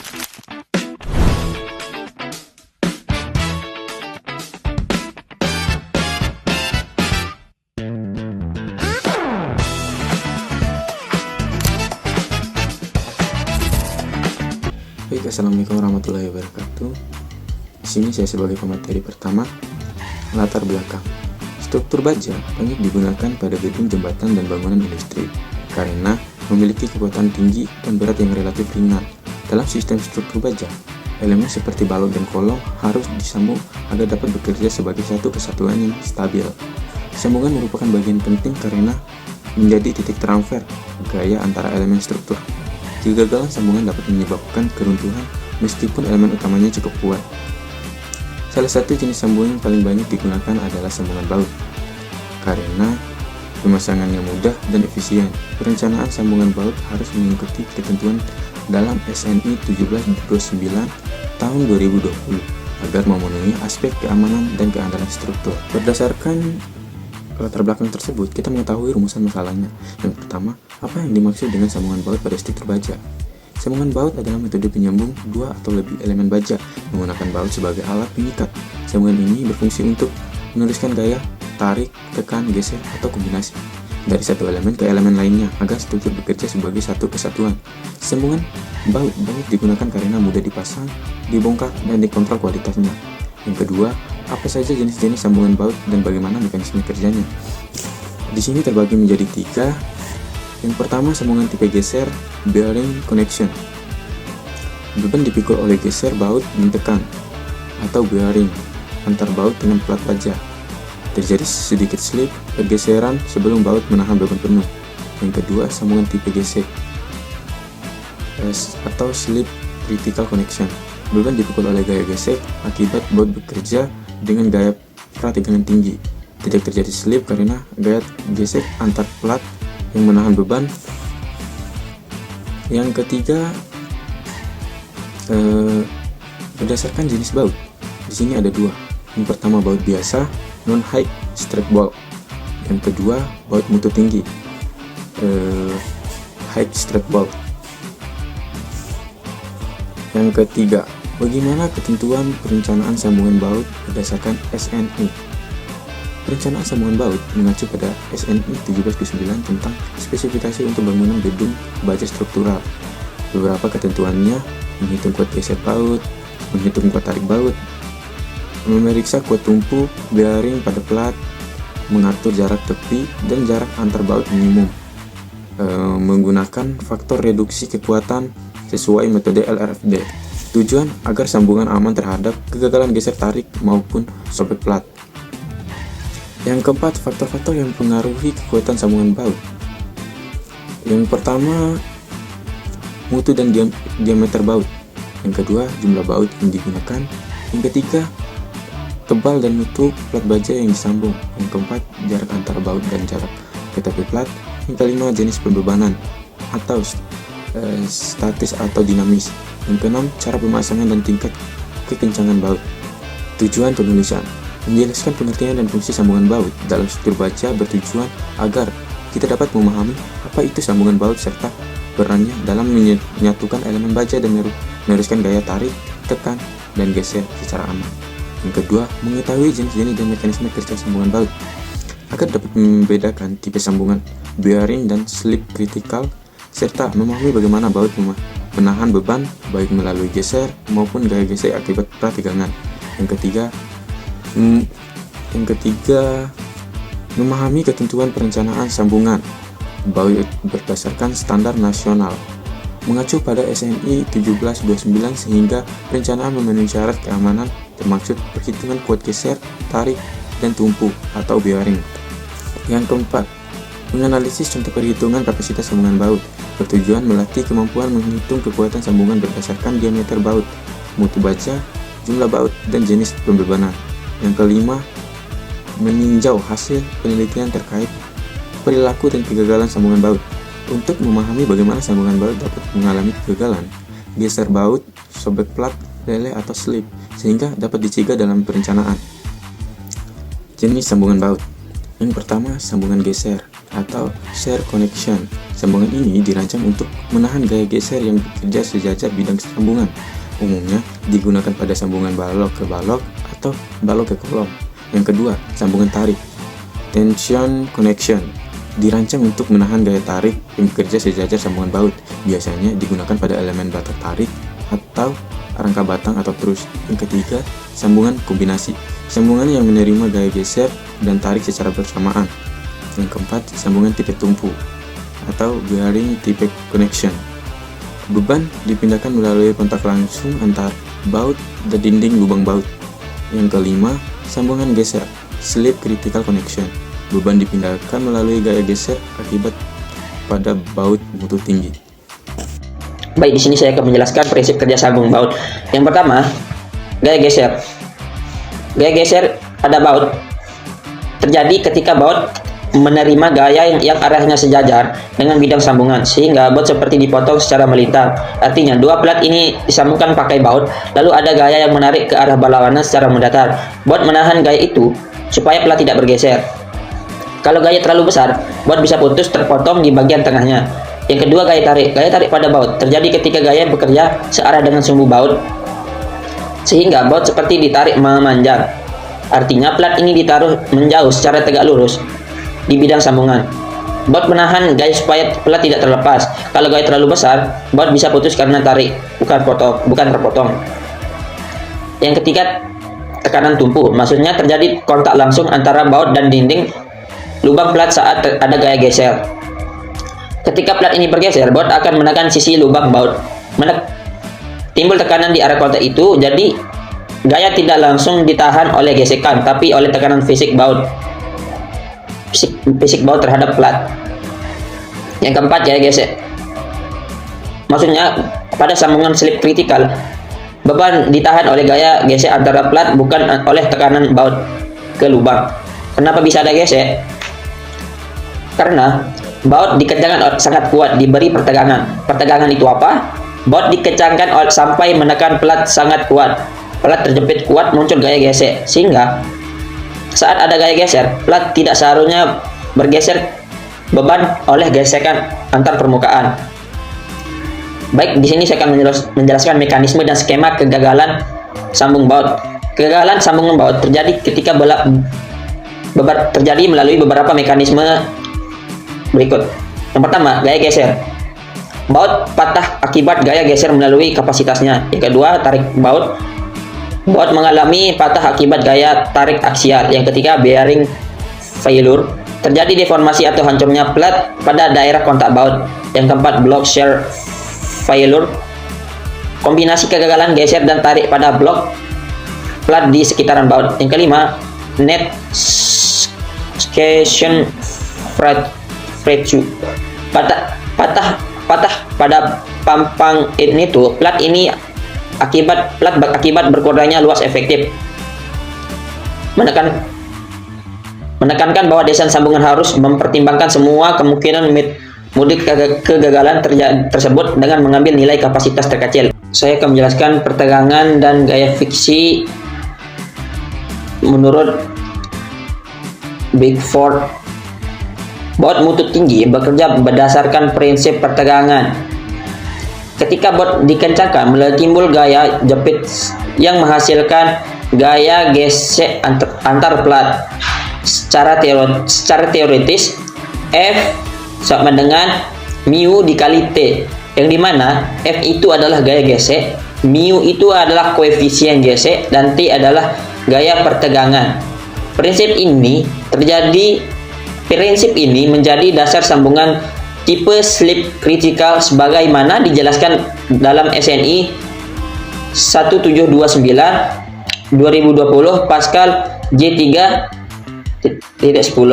Baik, assalamualaikum warahmatullahi wabarakatuh. Di sini saya sebagai pemateri pertama, latar belakang. Struktur baja banyak digunakan pada gedung, jembatan, dan bangunan industri karena memiliki kekuatan tinggi dan berat yang relatif ringan. Dalam sistem struktur baja, elemen seperti balok dan kolong harus disambung agar dapat bekerja sebagai satu kesatuan yang stabil. Sambungan merupakan bagian penting karena menjadi titik transfer gaya antara elemen struktur. Kegagalan sambungan dapat menyebabkan keruntuhan meskipun elemen utamanya cukup kuat. Salah satu jenis sambungan yang paling banyak digunakan adalah sambungan baut. Karena pemasangannya mudah dan efisien, perencanaan sambungan baut harus mengikuti ketentuan dalam SNI 1729 tahun 2020 agar memenuhi aspek keamanan dan keandalan struktur. Berdasarkan latar belakang tersebut, kita mengetahui rumusan masalahnya. Yang pertama, apa yang dimaksud dengan sambungan baut pada struktur baja? Sambungan baut adalah metode penyambung dua atau lebih elemen baja menggunakan baut sebagai alat pengikat. Sambungan ini berfungsi untuk meneruskan gaya tarik, tekan, geser, atau kombinasi dari satu elemen ke elemen lainnya agar struktur bekerja sebagai satu kesatuan. Sambungan baut banyak digunakan karena mudah dipasang, dibongkar, dan dikontrol kualitasnya. Yang kedua, apa saja jenis-jenis sambungan baut dan bagaimana mekanisme kerjanya? Di sini terbagi menjadi tiga. Yang pertama, sambungan tipe geser, bearing connection. Beban dipikul oleh geser baut mentekan atau bearing antar baut dengan plat baja. Terjadi sedikit slip pergeseran sebelum baut menahan beban penuh. Yang kedua, sambungan tipe gesek atau slip critical connection. Beban dipikul oleh gaya gesek akibat baut bekerja dengan gaya prategangan tinggi. Tidak terjadi slip karena gaya gesek antar plat yang menahan beban. Yang ketiga, berdasarkan jenis baut. Di sini ada dua. Yang pertama, baut biasa, non-high strap bolt. Yang kedua, baut mutu tinggi, high strap bolt. Yang ketiga, bagaimana ketentuan perencanaan sambungan baut berdasarkan SNI? Perencanaan sambungan baut mengacu pada SNI 1729 tentang spesifikasi untuk bangunan gedung baja struktural. Beberapa ketentuannya menghitung kuat geser baut, menghitung kuat tarik baut, memeriksa kuat tumpu, bearing pada plat, mengatur jarak tepi dan jarak antar baut minimum, menggunakan faktor reduksi kekuatan sesuai metode LRFD. Tujuan agar sambungan aman terhadap kegagalan geser tarik maupun sobek plat. Yang keempat, faktor-faktor yang mempengaruhi kekuatan sambungan baut. Yang pertama, mutu dan diameter baut. Yang kedua, jumlah baut yang digunakan. Yang ketiga, tebal dan mutu plat baja yang disambung. Yang keempat, jarak antar baut dan jarak ke tepi plat. Yang kelima, jenis pembebanan atau statis atau dinamis. Yang keenam, cara pemasangan dan tingkat kekencangan baut. Tujuan penulisan: menjelaskan pengertian dan fungsi sambungan baut dalam struktur baja bertujuan agar kita dapat memahami apa itu sambungan baut serta perannya dalam menyatukan elemen baja dan meneruskan gaya tarik, tekan, dan geser secara aman. Yang kedua, mengetahui jenis-jenis dan mekanisme kerja sambungan baut agar dapat membedakan tipe sambungan bearing dan slip critical serta memahami bagaimana baut menahan beban baik melalui geser maupun gaya geser akibat prategangan. Yang ketiga, memahami ketentuan perencanaan sambungan baut berdasarkan standar nasional mengacu pada SNI 1729 sehingga perencanaan memenuhi syarat keamanan termaksud perhitungan kuat geser, tarik, dan tumpu atau bearing. Yang keempat, menganalisis contoh perhitungan kapasitas sambungan baut bertujuan melatih kemampuan menghitung kekuatan sambungan berdasarkan diameter baut, mutu baja, jumlah baut, dan jenis pembebanan. Yang kelima, meninjau hasil penelitian terkait perilaku dan kegagalan sambungan baut. Untuk memahami bagaimana sambungan baut dapat mengalami kegagalan, geser baut, sobek plat, leleh atau slip, sehingga dapat dicegah dalam perencanaan. Jenis sambungan baut. Yang pertama, sambungan geser. atau shear connection. Sambungan ini dirancang untuk menahan gaya geser yang bekerja sejajar bidang sambungan. Umumnya digunakan pada sambungan balok ke balok atau balok ke kolom. Yang kedua, sambungan tarik. Tension connection dirancang untuk menahan gaya tarik yang bekerja sejajar sambungan baut. Biasanya digunakan pada elemen bata tarik atau rangka batang atau trus. Yang ketiga, sambungan kombinasi. Sambungan yang menerima gaya geser dan tarik secara bersamaan. Yang keempat, sambungan tipe tumpu atau bearing tipe connection. Beban dipindahkan melalui kontak langsung antar baut dan dinding lubang baut. Yang kelima, sambungan geser, slip critical connection. Beban dipindahkan melalui gaya geser akibat pada baut mutu tinggi. Baik, di sini saya akan menjelaskan prinsip kerja sambung baut. Yang pertama, gaya geser. Gaya geser pada baut terjadi ketika baut menerima gaya yang arahnya sejajar dengan bidang sambungan, sehingga baut seperti dipotong secara melintang. Artinya, dua plat ini disambungkan pakai baut, lalu ada gaya yang menarik ke arah berlawanan secara mendatar. Baut menahan gaya itu supaya plat tidak bergeser. Kalau gaya terlalu besar, baut bisa putus terpotong di bagian tengahnya. Yang kedua, gaya tarik. Gaya tarik pada baut terjadi ketika gaya bekerja searah dengan sumbu baut, sehingga baut seperti ditarik memanjang. Artinya, plat ini ditaruh menjauh secara tegak lurus di bidang sambungan. Baut menahan gaya supaya plat tidak terlepas. Kalau gaya terlalu besar, baut bisa putus karena tarik, bukan terpotong. Yang ketiga, tekanan tumpu. Maksudnya terjadi kontak langsung antara baut dan dinding lubang plat saat ada gaya geser. Ketika plat ini bergeser, baut akan menekan sisi lubang baut. Timbul tekanan di arah kontak itu, jadi gaya tidak langsung ditahan oleh gesekan, tapi oleh tekanan fisik baut. Fisik baut terhadap plat. Yang keempat, gaya geser. Maksudnya pada sambungan slip kritikal, beban ditahan oleh gaya geser antara plat, bukan oleh tekanan baut ke lubang. Kenapa bisa ada geser? Karena baut dikencangkan sangat kuat, diberi pertegangan. Pertegangan itu apa? Baut dikencangkan sampai menekan plat sangat kuat. Plat terjepit kuat, muncul gaya geser, sehingga saat ada gaya geser, plat tidak seharusnya bergeser beban oleh gesekan antar permukaan. Baik, di sini saya akan menjelaskan mekanisme dan skema kegagalan sambung baut. Kegagalan sambungan baut terjadi ketika terjadi melalui beberapa mekanisme berikut. Yang pertama, gaya geser. Baut patah akibat gaya geser melalui kapasitasnya. Yang kedua, tarik baut. Baut mengalami patah akibat gaya tarik aksial. Yang ketiga, bearing failure. Terjadi deformasi atau hancurnya plat pada daerah kontak baut. Yang keempat, block shear failure. Kombinasi kegagalan geser dan tarik pada blok plat di sekitaran baut. Yang kelima, net scation fracture. Patah pada pampang ini tuh plat ini akibat berkurangnya luas efektif. Menekankan bahwa desain sambungan harus mempertimbangkan semua kemungkinan mudik kegagalan tersebut dengan mengambil nilai kapasitas terkecil. Saya akan menjelaskan pertegangan dan gaya fiksi menurut Bickford. Baut mutu tinggi bekerja berdasarkan prinsip pertegangan. Ketika baut dikencangkan, mulai timbul gaya jepit yang menghasilkan gaya gesek antar plat. Secara teoritis, F sama dengan mu dikali T, yang dimana F itu adalah gaya gesek, mu itu adalah koefisien gesek, dan T adalah gaya pertegangan. Prinsip ini menjadi dasar sambungan tipe slip critical sebagaimana dijelaskan dalam SNI 1729 2020 Pascal J3.10.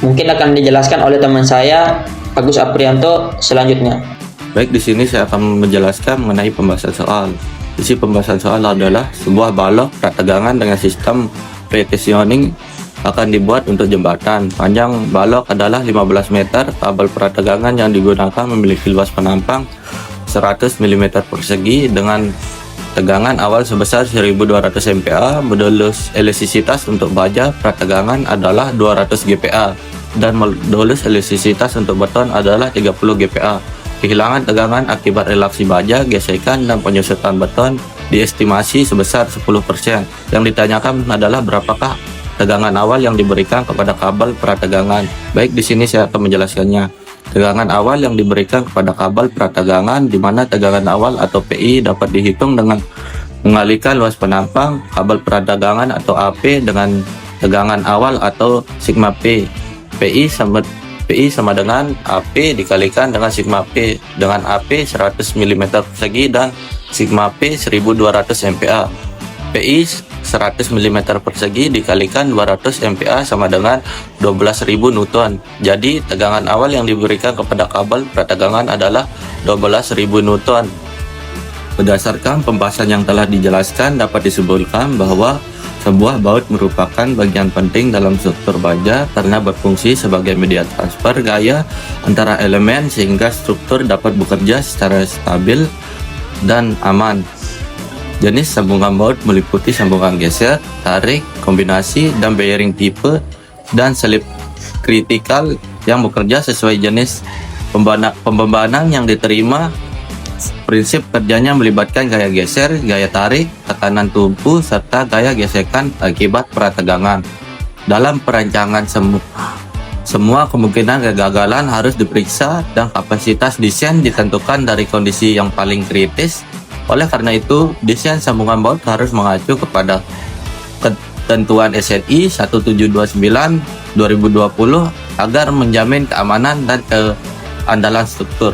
Mungkin akan dijelaskan oleh teman saya Agus Aprianto selanjutnya. Baik, di sini saya akan menjelaskan mengenai pembahasan soal. Isi pembahasan soal adalah sebuah balok prategangan dengan sistem pretensioning akan dibuat untuk jembatan. Panjang balok adalah 15 meter. Kabel prategangan yang digunakan memiliki luas penampang 100 mm persegi dengan tegangan awal sebesar 1200 MPa. Modulus elastisitas untuk baja prategangan adalah 200 GPa. dan modulus elastisitas untuk beton adalah 30 GPa. Kehilangan tegangan akibat relaksi baja, gesekan, dan penyusutan beton diestimasi sebesar 10%. Yang ditanyakan adalah berapakah tegangan awal yang diberikan kepada kabel prategangan. Baik, di sini saya akan menjelaskannya. Tegangan awal yang diberikan kepada kabel prategangan, di mana tegangan awal atau PI dapat dihitung dengan mengalihkan luas penampang kabel prategangan atau AP dengan tegangan awal atau sigma P. PI sama dengan AP dikalikan dengan sigma P, dengan AP 100 mm persegi dan sigma P 1200 MPa. PI 100 mm persegi dikalikan 200 MPa sama dengan 12.000 Newton. Jadi tegangan awal yang diberikan kepada kabel prategangan adalah 12.000 Newton. Berdasarkan pembahasan yang telah dijelaskan, dapat disimpulkan bahwa sebuah baut merupakan bagian penting dalam struktur baja karena berfungsi sebagai media transfer gaya antara elemen sehingga struktur dapat bekerja secara stabil dan aman. Jenis sambungan baut meliputi sambungan geser, tarik, kombinasi, dan bearing tipe, dan selip kritikal yang bekerja sesuai jenis pembebanan yang diterima. Prinsip kerjanya melibatkan gaya geser, gaya tarik, tekanan tumpu, serta gaya gesekan akibat prategangan. Dalam perancangan semua kemungkinan kegagalan harus diperiksa dan kapasitas desain ditentukan dari kondisi yang paling kritis. Oleh karena itu, desain sambungan baut harus mengacu kepada ketentuan SNI 1729/2020 agar menjamin keamanan dan keandalan struktur.